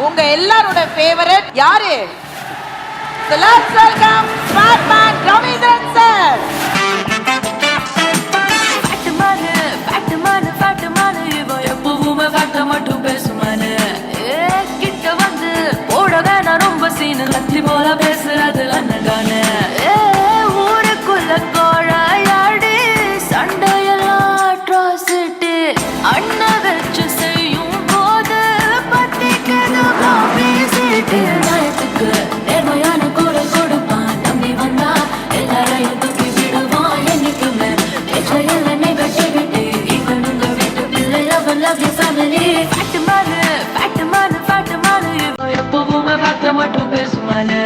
உங்க எல்லாரோட ஃபேவரட் யாரு? So let's welcome Batman Ravindran sir. Batman இவ எப்பவுமே பாட்ட மட்டும் பேசுமானு கிட்ட வந்து போட வேணா ரொம்ப சீனு லத்தி போல பேசுறது அண்ணதானு ஊருக்குள்ள கோழையாடி சண்டையெல்லாம் அட்ராசிட்டி அண்ணன் வச்சு செய்யும் போது பத்திக்கதா பேசிட்டு நயத்துக்கு நேர்மையான குரல் கொடுப்பான் நம்பி வந்தா எல்லாரையும் தூக்கி விடுவான் என்னைக்குமே பேச்சையில் நெகட்டிவிட்டி இவனுங்க வீட்டு பிள்ளை love your family Batman இவ எப்பவுமே பார்த்த மட்டும் பேசுவானு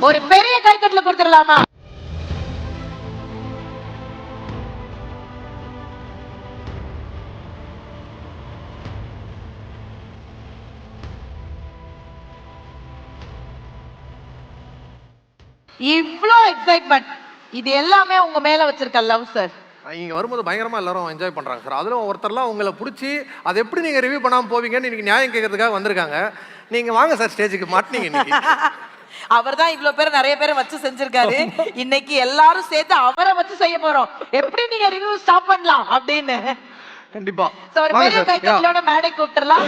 ஒரு பெரிய கைத்தட்டல கொடுத்துடலாமா? இவ்ளோ எக்ஸைட்மெண்ட், இது எல்லாமே உங்க மேல வச்சிருக்க லவ் சார். இங்க வரும்போது பயங்கரமா எல்லாரும் என்ஜாய் பண்றாங்க சார். அதுல ஒருத்தர்லாம் உங்களை பிடிச்சி அதை எப்படி நீங்க ரிவ்யூ பண்ணாம போவீங்கன்னு இன்னைக்கு நியாயம் கேட்கறதுக்காக வந்திருக்காங்க. நீங்க வாங்க சார், ஸ்டேஜுக்கு மாட்டினீங்க இன்னைக்கு. அவர் தான் இவ்வளவு பேர் நிறைய பேரை வச்சு செஞ்சிருக்காரு. இன்னைக்கு எல்லாரும் சேர்த்து அவரை வச்சு செய்ய போறோம். எப்படி நீங்க ரிவ்யூ ஸ்டாப் பண்ணலாம் அப்படின்னு கண்டிப்பா ஒரு பெரிய கைத்தட்டலோட மேடை கூப்பிட்டுலாம்.